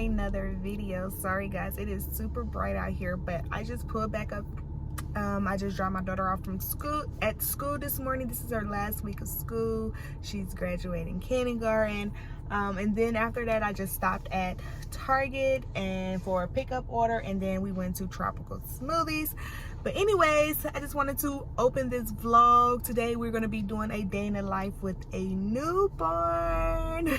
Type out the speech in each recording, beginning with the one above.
another video. Sorry guys, it is super bright out here, but I just pulled back up. I just dropped my daughter off from school this morning. This is her last week of school. She's graduating kindergarten. And then after that, I just stopped at Target and for a pickup order, and then we went to Tropical Smoothies. But anyways, I just wanted to open this vlog. Today we're going to be doing a day in the life with a newborn.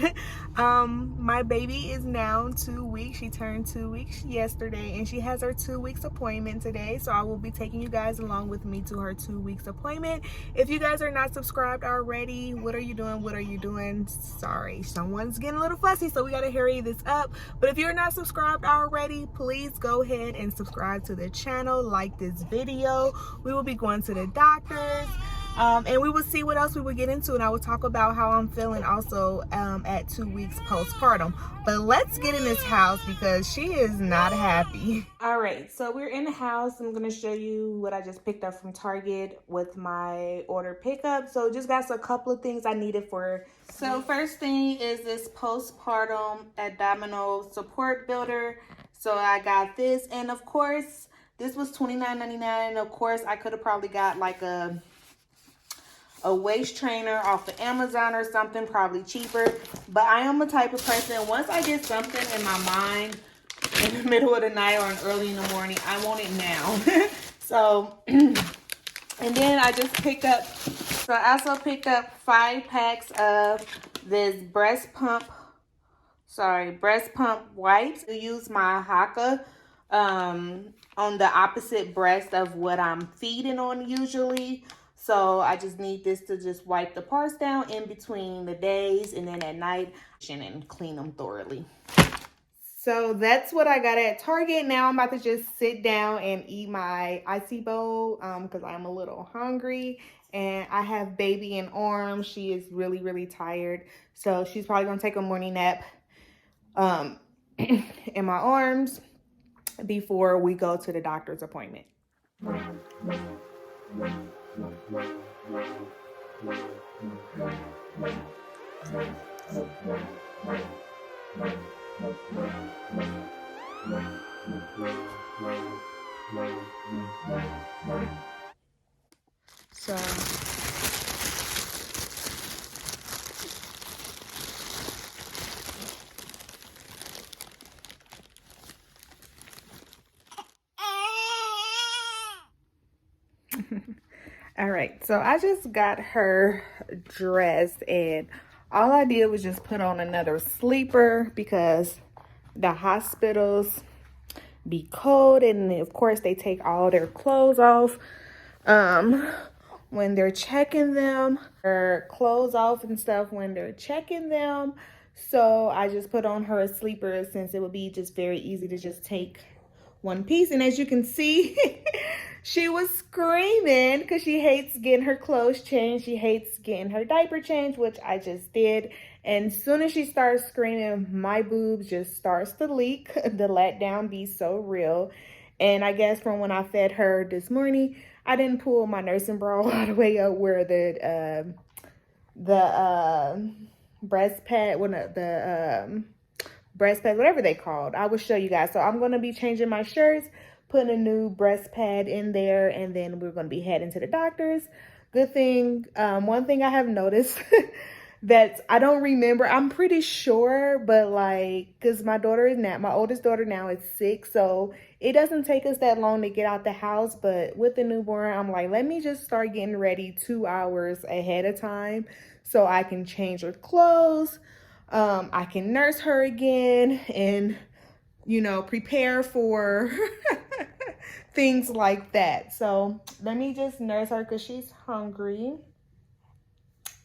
My baby is now 2 weeks. She turned 2 weeks yesterday, and she has her 2 weeks appointment today. So I will be taking you guys along with me to her 2 weeks appointment. If you guys are not subscribed already, what are you doing? What are you doing? Sorry, someone's getting a little fussy, so we got to hurry this up. But if you're not subscribed already, please go ahead and subscribe to the channel, like this video. We will be going to the doctors, and we will see what else we will get into, and I will talk about how I'm feeling also at 2 weeks postpartum. But let's get in this house because she is not happy. All right, so we're in the house. I'm gonna show you what I just picked up from Target with my order pickup. So just got a couple of things I needed for. So first thing is this postpartum abdominal support builder. So I got this, and of course this was $29.99. Of course I could have probably got like a waist trainer off of Amazon or something, probably cheaper. But I am a type of person, once I get something in my mind in the middle of the night or early in the morning, I want it now. So, and then I just picked up, so I also picked up 5 packs of this breast pump wipes. I use my Haka on the opposite breast of what I'm feeding on usually. So I just need this to just wipe the parts down in between the days, and then at night and clean them thoroughly. So that's what I got at Target. Now I'm about to just sit down and eat my icy bowl because I'm a little hungry, and I have baby in arms. She is really, really tired. So she's probably gonna take a morning nap in my arms before we go to the doctor's appointment. So all right, so I just got her dressed, and all I did was just put on another sleeper because the hospitals be cold, and of course they take all their clothes off when they're checking them, their clothes off and stuff when they're checking them. So I just put on her a sleeper since it would be just very easy to just take one piece. And as you can see, she was screaming because she hates getting her clothes changed. She hates getting her diaper changed, which I just did. And as soon as she starts screaming, my boobs just starts to leak. The letdown be so real. And I guess from when I fed her this morning, I didn't pull my nursing bra all the way up where the breast pad, breast pads, whatever they called. I will show you guys. So I'm going to be changing my shirts, putting a new breast pad in there, and then we're going to be heading to the doctor's. Good thing, one thing I have noticed that I don't remember, I'm pretty sure, but like, because my oldest daughter now is 6, so it doesn't take us that long to get out the house. But with the newborn, I'm like, let me just start getting ready 2 hours ahead of time so I can change her clothes. I can nurse her again and, you know, prepare for things like that. So let me just nurse her because she's hungry,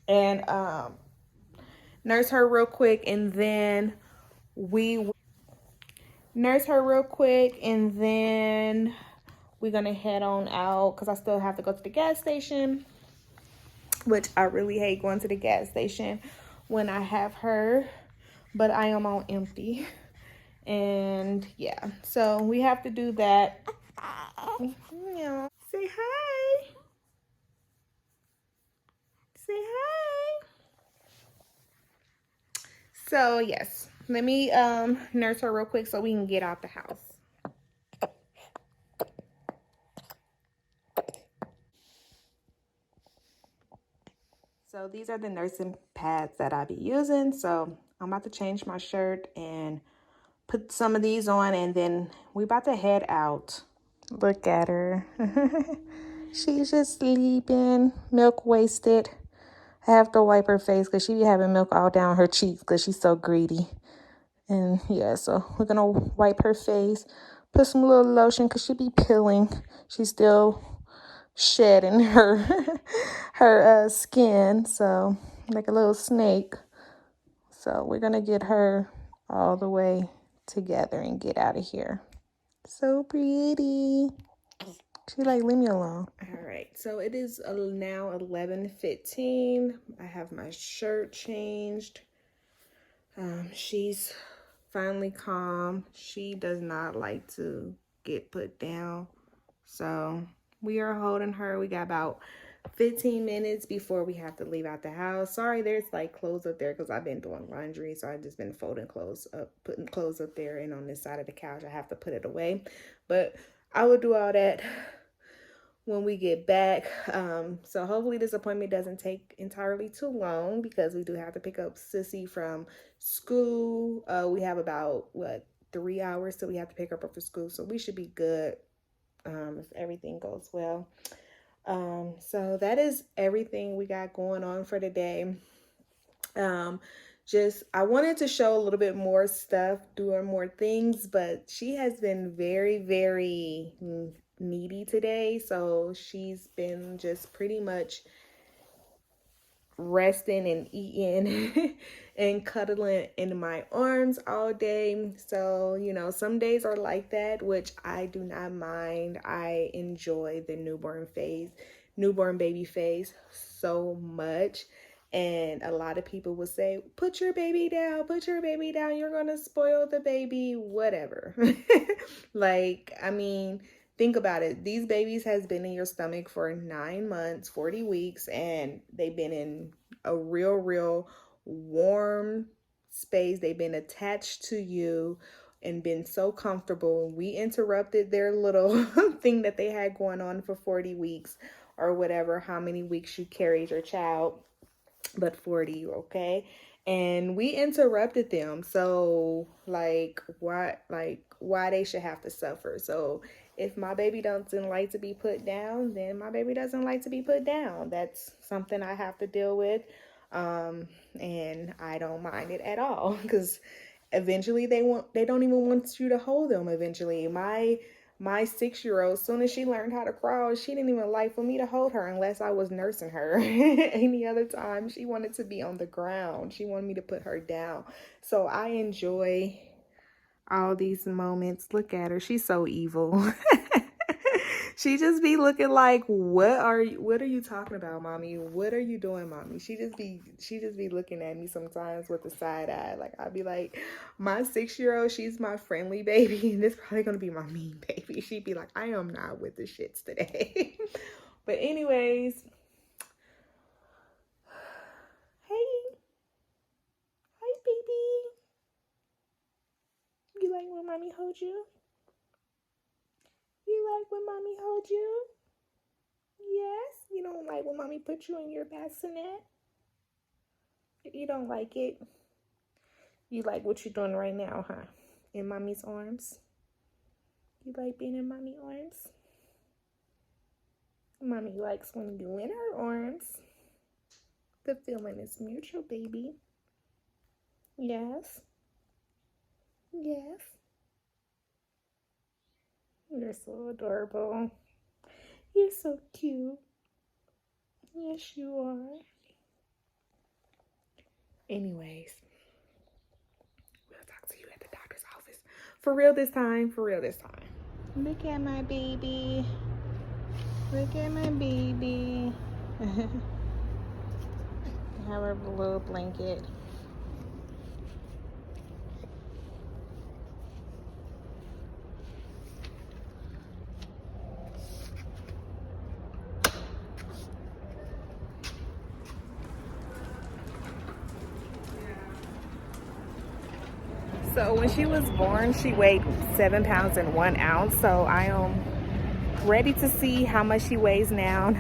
and nurse her real quick, and then we're gonna head on out because I still have to go to the gas station, which I really hate going to the gas station when I have her, but I am on empty. And yeah, so we have to do that. Yeah. Say hi. Say hi. So yes, Let me nurse her real quick so we can get out the house. So these are the nursing pads that I be using. So I'm about to change my shirt and put some of these on, and then we about to head out. Look at her. She's just sleeping, milk wasted. I have to wipe her face because she be having milk all down her cheeks because she's so greedy. And yeah, so we're gonna wipe her face, put some little lotion because she be peeling. She's still shedding her her skin, so like a little snake. So we're gonna get her all the way together and get out of here. So pretty. She like, leave me alone. All right, so it is now 11:15. I have my shirt changed. She's finally calm. She does not like to get put down. So we are holding her. We got about 15 minutes before we have to leave out the house. Sorry, there's like clothes up there because I've been doing laundry. So I've just been folding clothes up, putting clothes up there, and on this side of the couch, I have to put it away. But I will do all that when we get back. So hopefully this appointment doesn't take entirely too long because we do have to pick up Sissy from school. We have about 3 hours till we have to pick her up for school, so we should be good if everything goes well. So that is everything we got going on for today. I wanted to show a little bit more stuff, doing more things, but she has been very, very needy today. So she's been just pretty much resting and eating and cuddling in my arms all day. So, you know, some days are like that, which I do not mind. I enjoy the newborn baby phase so much. And a lot of people will say, put your baby down, you're gonna spoil the baby, whatever. Like, I mean, think about it. These babies has been in your stomach for 9 months, 40 weeks, and they've been in a real warm space. They've been attached to you and been so comfortable. We interrupted their little thing that they had going on for 40 weeks or whatever, how many weeks you carried your child, but 40, okay? And we interrupted them. So why they should have to suffer? So if my baby doesn't like to be put down, then my baby doesn't like to be put down. That's something I have to deal with. And I don't mind it at all because eventually they don't even want you to hold them. Eventually my 6-year-old, as soon as she learned how to crawl, she didn't even like for me to hold her unless I was nursing her. Any other time, she wanted to be on the ground. She wanted me to put her down. So I enjoy all these moments. Look at her. She's so evil. She just be looking like, what are you talking about, mommy? What are you doing, mommy? She just be looking at me sometimes with a side eye. Like, I'd be like, my 6-year-old, she's my friendly baby, and this probably gonna be my mean baby. She'd be like, I am not with the shits today. But anyways, hi baby. You like when mommy hold you? You like when mommy hold you? Yes? You don't like when mommy put you in your bassinet? You don't like it? You like what you're doing right now, huh? In mommy's arms? You like being in mommy's arms? Mommy likes when you in her arms. The feeling is mutual, baby. Yes? Yes? You're so adorable. You're so cute. Yes, you are. Anyways, we'll talk to you at the doctor's office. For real this time. Look at my baby. Look at my baby. Have her little blanket. So when she was born, she weighed 7 pounds and 1 ounce. So I am ready to see how much she weighs now.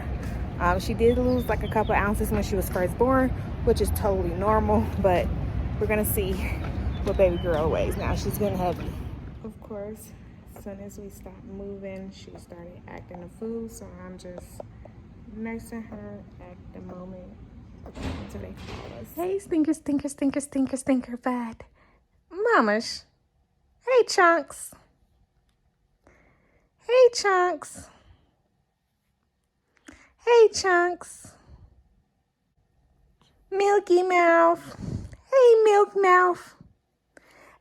She did lose like a couple ounces when she was first born, which is totally normal, but we're gonna see what baby girl weighs now. She's getting heavy. Of course, as soon as we stopped moving, she started acting the food, so I'm just nursing her at the moment until they call us. Hey, stinker, stinker, stinker, stinker, stinker, bad. Mamas. Hey, Chunks. Hey, Chunks. Hey, Chunks. Milky Mouth. Hey, Milk Mouth.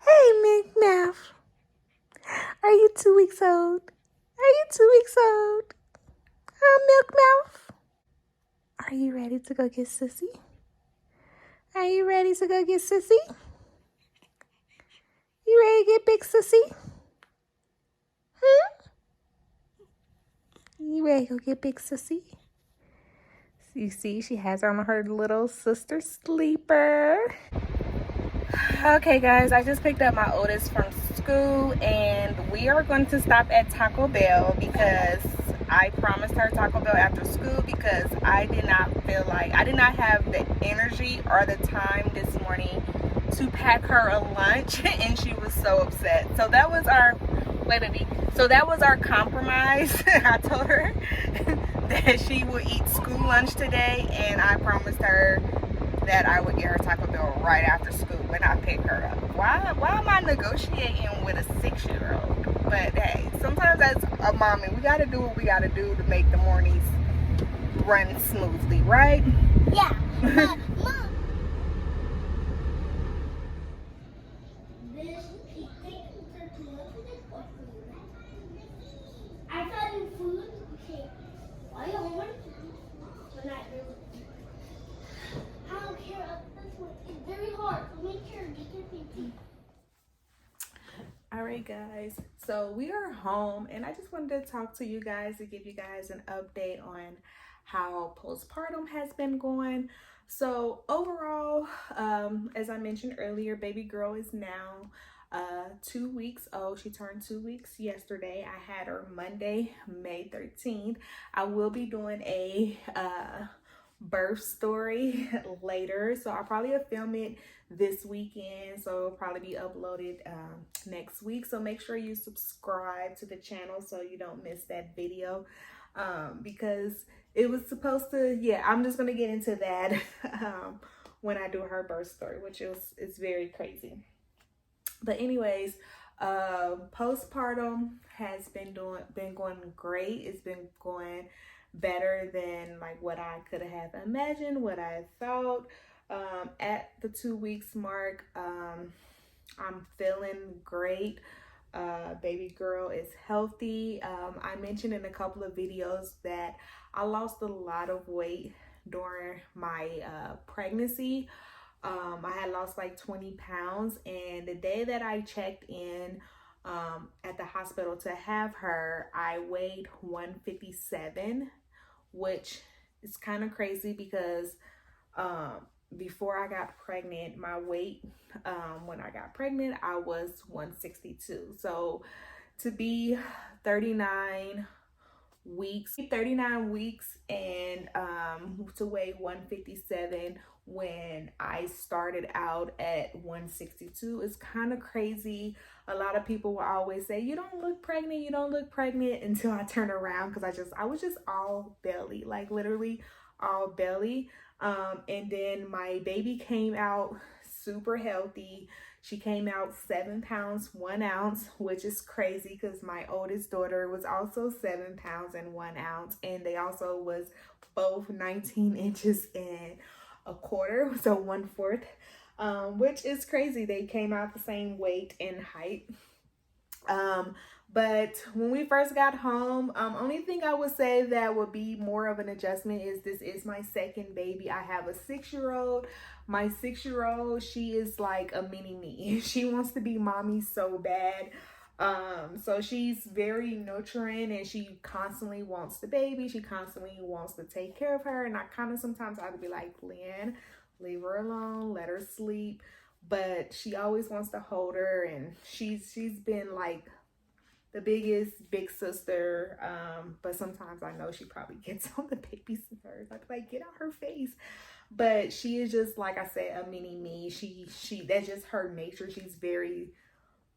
Hey, Milk Mouth. Are you 2 weeks old? Are you 2 weeks old? Oh, Milk Mouth. Are you ready to go get Sissy? Are you ready to go get Sissy? You ready to get big Sissy? You ready to go get big Sissy? You see, she has on her little sister sleeper. Okay, guys, I just picked up my oldest from school, and we are going to stop at Taco Bell because I promised her Taco Bell after school because I did not have the energy or the time this morning to pack her a lunch, and she was so upset. So that was our, wait, baby. So that was our compromise. I told her that she would eat school lunch today, and I promised her that I would get her Taco Bell right after school when I pick her up. Why am I negotiating with a 6-year-old? But hey, sometimes as a mommy, we gotta do what we gotta do to make the mornings run smoothly, right? Yeah. Mom. I got new food. Okay. Are you hungry? We're not really. I don't care. This one is very hard. So make sure you get your All right, guys. So we are home, and I just wanted to talk to you guys to give you guys an update on how postpartum has been going. So overall, as I mentioned earlier, baby girl is now 2 weeks old. She turned 2 weeks yesterday. I had her Monday, May 13th. I will be doing a birth story later, so I'll probably film it this weekend, so it'll probably be uploaded next week. So make sure you subscribe to the channel so you don't miss that video, because it was supposed to, yeah, I'm just gonna get into that when I do her birth story, which is very crazy. But anyways, postpartum has been going great. It's been going better than like what I could have imagined, what I thought. At the 2 weeks mark, I'm feeling great. Baby girl is healthy. I mentioned in a couple of videos that I lost a lot of weight during my pregnancy. I had lost like 20 pounds, and the day that I checked in at the hospital to have her, I weighed 157, which is kind of crazy because before I got pregnant, my weight when I got pregnant, I was 162. So to be 39 weeks and to weigh 157 when I started out at 162 is kind of crazy. A lot of people will always say, you don't look pregnant, until I turn around, because I was just all belly, like literally all belly. And then my baby came out super healthy. She came out 7 pounds 1 ounce, which is crazy because my oldest daughter was also 7 pounds and 1 ounce, and they also was both 19 inches and a quarter, so 1/4, which is crazy. They came out the same weight and height. But when we first got home, only thing I would say that would be more of an adjustment is this is my second baby. I have a 6-year-old. My 6-year-old, she is like a mini me. She wants to be mommy so bad. So she's very nurturing, and she constantly wants the baby. She constantly wants to take care of her. And I kind of sometimes I would be like, Lynn, leave her alone, let her sleep. but she always wants to hold her, and she's been like the biggest big sister. But sometimes I know she probably gets on the baby's nerves. I'd be like, get out her face. But she is just, like I said, a mini me. She that's just her nature. She's very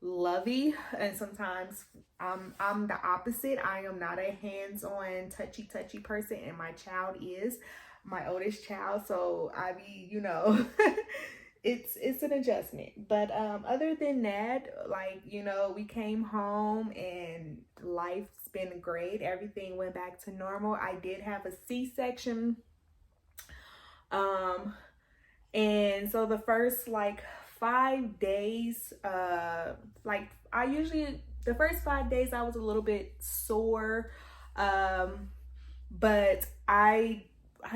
lovey, and sometimes I'm the opposite. I am not a hands-on touchy person, and my child is my oldest child, so I be, you know, it's an adjustment. But other than that, like, you know, we came home and life's been great. Everything went back to normal. I did have a C-section, and so the first like 5 days, like I usually, the first 5 days I was a little bit sore, but I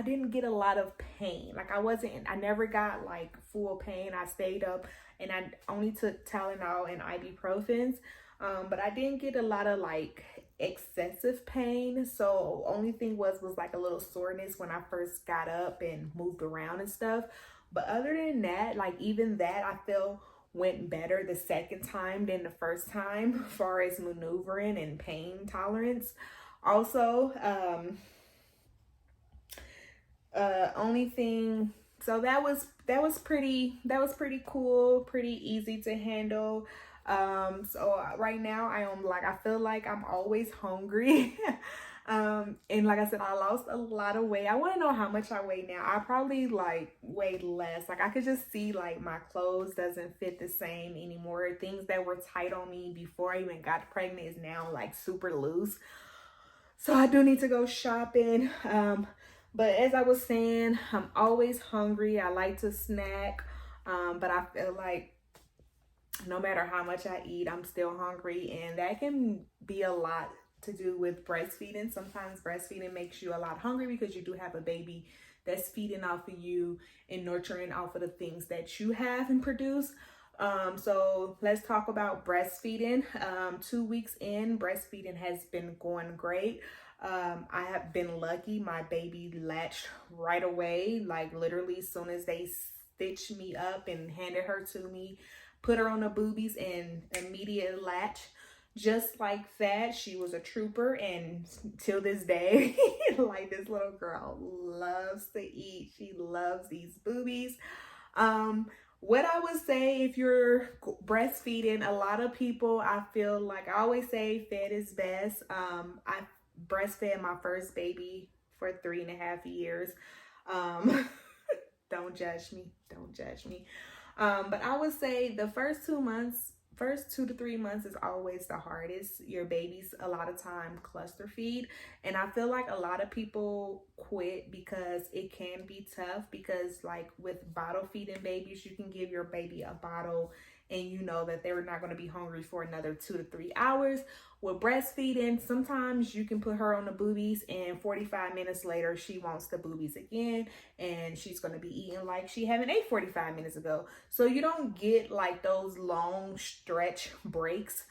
didn't get a lot of pain. Like I never got like full pain. I stayed up and I only took Tylenol and ibuprofens. But I didn't get a lot of like excessive pain. So only thing was like a little soreness when I first got up and moved around and stuff. But other than that, like even that I feel went better the second time than the first time as far as maneuvering and pain tolerance. Also, only thing, so that was pretty cool, pretty easy to handle. So right now I feel like I'm always hungry. And like I said, I lost a lot of weight. I want to know how much I weigh now. I probably like weighed less. Like I could just see like my clothes doesn't fit the same anymore. Things that were tight on me before I even got pregnant is now like super loose. So I do need to go shopping. But as I was saying, I'm always hungry. I like to snack. But I feel like no matter how much I eat, I'm still hungry. And that can be a lot to do with breastfeeding. Sometimes breastfeeding makes you a lot hungry because you do have a baby that's feeding off of you and nurturing off of the things that you have and produce. So let's talk about breastfeeding. 2 weeks in, breastfeeding has been going great. I have been lucky. My baby latched right away, like literally as soon as they stitched me up and handed her to me, put her on the boobies and immediate latch. Just like that. She was a trooper, and till this day, like this little girl loves to eat. She loves these boobies. What I would say, if you're breastfeeding, a lot of people, I feel like I always say fed is best. I breastfed my first baby for 3.5 years. Don't judge me. Don't judge me. But I would say the first 2 to 3 months is always the hardest. Your babies a lot of time cluster feed, and I feel like a lot of people quit because it can be tough, because like with bottle feeding babies, you can give your baby a bottle and you know that they're not going to be hungry for another 2 to 3 hours. With breastfeeding, sometimes you can put her on the boobies and 45 minutes later she wants the boobies again, and she's going to be eating like she haven't ate 45 minutes ago. So you don't get like those long stretch breaks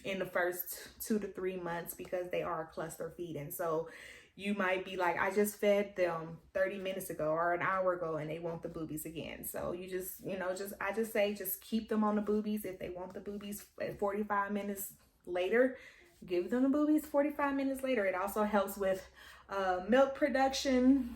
in the first 2 to 3 months because they are cluster feeding. So you might be like, I just fed them 30 minutes ago or an hour ago and they want the boobies again. So you just, you know, I just say just keep them on the boobies. If they want the boobies at 45 minutes later, give them the boobies 45 minutes later. It also helps with milk production.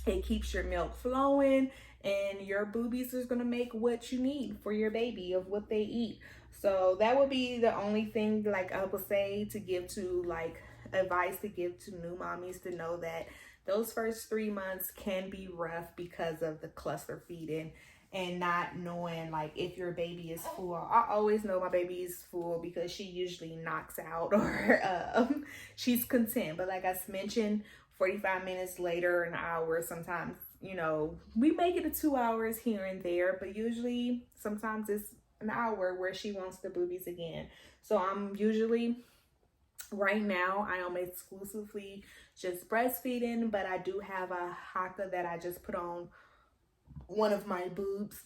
It keeps your milk flowing, and your boobies is going to make what you need for your baby of what they eat. So that would be the only thing like I would say to give to like advice to give to new mommies, to know that those first 3 months can be rough because of the cluster feeding and not knowing like if your baby is full. I always know my baby is full because she usually knocks out or she's content. But like I mentioned, 45 minutes later, an hour, sometimes, you know, we make it to 2 hours here and there, but usually sometimes it's an hour where she wants the boobies again. So I'm usually, right now, I am exclusively just breastfeeding, but I do have a haka that I just put on one of my boobs.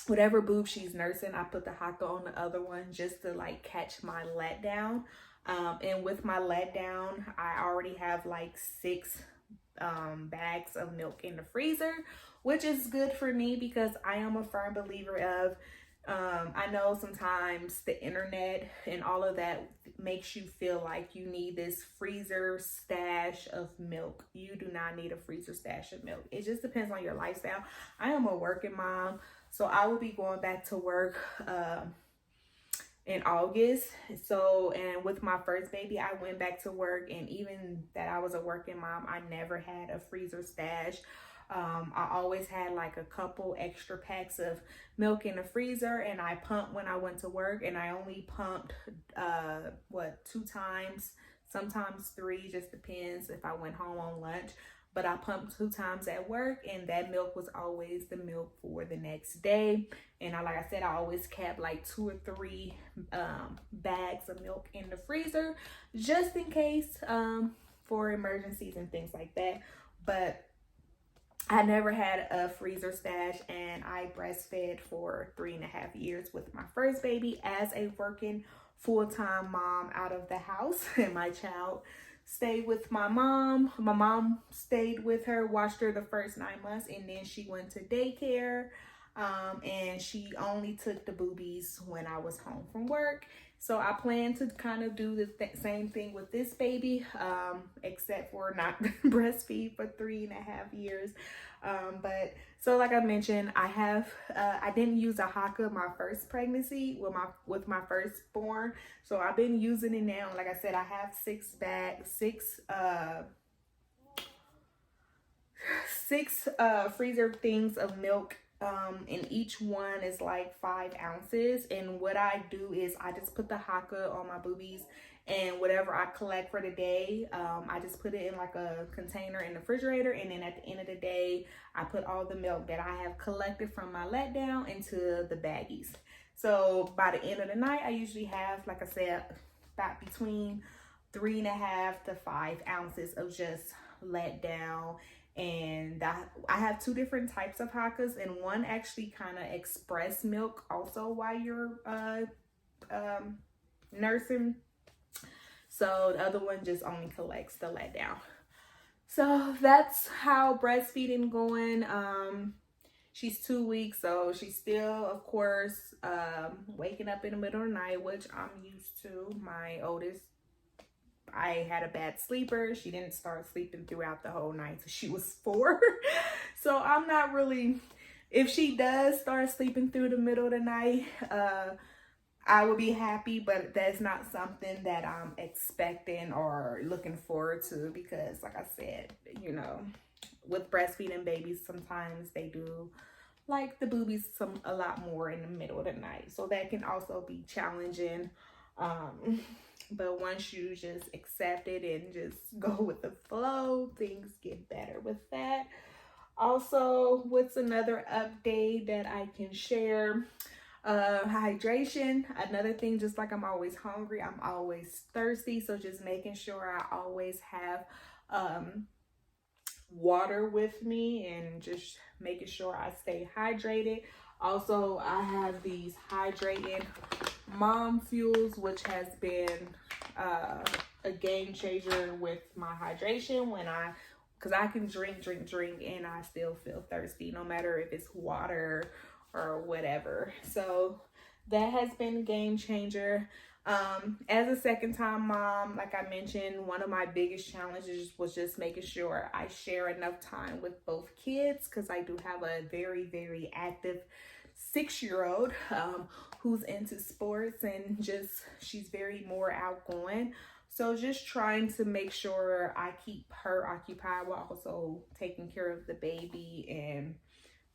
Whatever boob she's nursing, I put the haka on the other one just to like catch my letdown. And with my letdown, I already have like 6 bags of milk in the freezer, which is good for me because I am a firm believer of I know sometimes the internet and all of that makes you feel like you need this freezer stash of milk. You do not need a freezer stash of milk. It just depends on your lifestyle. I am a working mom, so I will be going back to work in August. So, and with my first baby, I went back to work, and even that I was a working mom, I never had a freezer stash. I always had like a couple extra packs of milk in the freezer, and I pumped when I went to work, and I only pumped 2 times, sometimes 3, just depends if I went home on lunch. But I pumped 2 times at work, and that milk was always the milk for the next day. And like I said, I always kept like 2 or 3 bags of milk in the freezer just in case for emergencies and things like that. But I never had a freezer stash, and I breastfed for 3.5 years with my first baby as a working full-time mom out of the house. And my child stayed with my mom. My mom stayed with her, watched her the first 9 months, and then she went to daycare. And she only took the boobies when I was home from work. So I plan to kind of do the same thing with this baby, except for not breastfeed for 3.5 years. But so like I mentioned, I didn't use a Haka my first pregnancy with my firstborn. So I've been using it now. Like I said, I have 6 freezer things of milk. And each one is like 5 ounces. And what I do is I just put the Haka on my boobies, and whatever I collect for the day, I just put it in like a container in the refrigerator. And then at the end of the day, I put all the milk that I have collected from my letdown into the baggies. So by the end of the night, I usually have, like I said, about between 3.5 to 5 ounces of just letdown. And I have 2 different types of Hakas, and one actually kind of express milk also while you're nursing. So the other one just only collects the letdown. So that's how breastfeeding going. She's 2 weeks, so she's still, of course, waking up in the middle of the night, which I'm used to. My oldest, I had a bad sleeper. She didn't start sleeping throughout the whole night till she was 4. So I'm not really, if she does start sleeping through the middle of the night, I would be happy, but that's not something that I'm expecting or looking forward to, because like I said, you know, with breastfeeding babies, sometimes they do like the boobies a lot more in the middle of the night. So that can also be challenging. But once you just accept it and just go with the flow, things get better with that. Also, what's another update that I can share? Hydration. Another thing, just like I'm always hungry, I'm always thirsty. So just making sure I always have water with me, and just making sure I stay hydrated. Also, I have these hydrating mom fuels, which has been a game changer with my hydration because I can drink and I still feel thirsty, no matter if it's water or whatever. So that has been a game changer. As a second-time mom, like I mentioned, one of my biggest challenges was just making sure I share enough time with both kids, because I do have a very, very active 6-year-old who's into sports, and just she's very more outgoing. So just trying to make sure I keep her occupied while also taking care of the baby and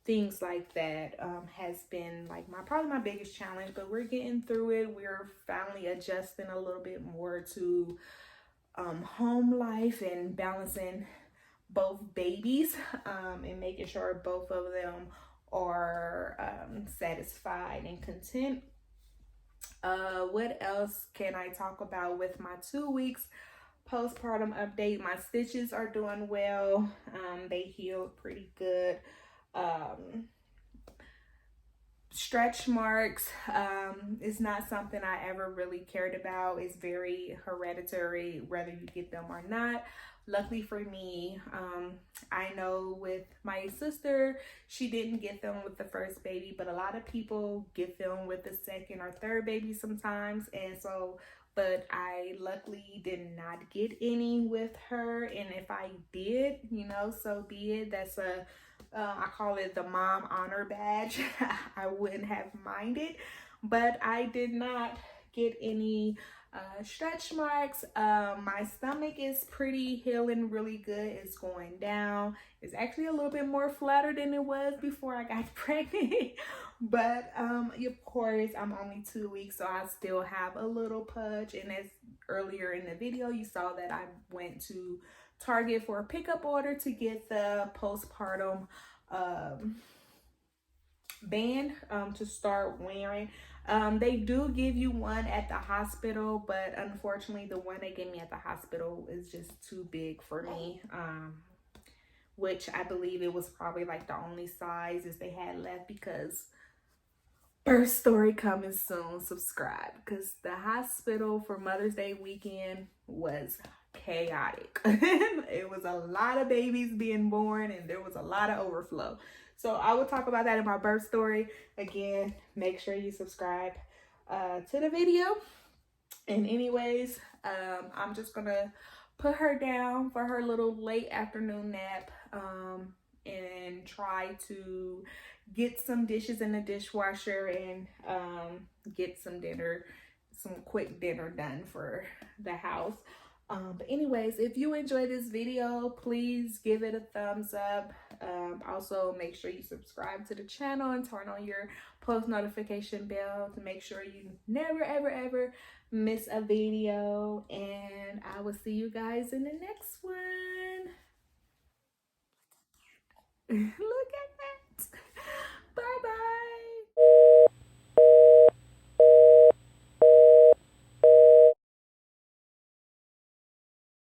things like that has been like probably my biggest challenge, but we're getting through it. We're finally adjusting a little bit more to home life and balancing both babies and making sure both of them are satisfied and content. What else can I talk about with my 2 weeks postpartum update? My stitches are doing well. They healed pretty good. Stretch marks is not something I ever really cared about. It's very hereditary whether you get them or not, luckily for me, I know with my sister, she didn't get them with the first baby, but a lot of people get them with the second or third baby sometimes. And so, but I luckily did not get any with her. And if I did, you know, so be it. That's I call it the mom honor badge. I wouldn't have minded, but I did not get any stretch marks. My stomach is pretty healing really good. It's going down. It's actually a little bit more flatter than it was before I got pregnant. But of course, I'm only 2 weeks, so I still have a little pudge. And as earlier in the video, you saw that I went to Target for a pickup order to get the postpartum band to start wearing. They do give you one at the hospital, but unfortunately the one they gave me at the hospital is just too big for me, which I believe it was probably like the only sizes they had left, because birth story coming soon. Subscribe, because the hospital for Mother's Day weekend was chaotic. It was a lot of babies being born and there was a lot of overflow. So I will talk about that in my birth story. Again, make sure you subscribe to the video. And anyways, I'm just gonna put her down for her little late afternoon nap, and try to get some dishes in the dishwasher and get some quick dinner done for the house. But anyways, if you enjoyed this video, please give it a thumbs up. Also, make sure you subscribe to the channel and turn on your post notification bell to make sure you never, ever, ever miss a video. And I will see you guys in the next one.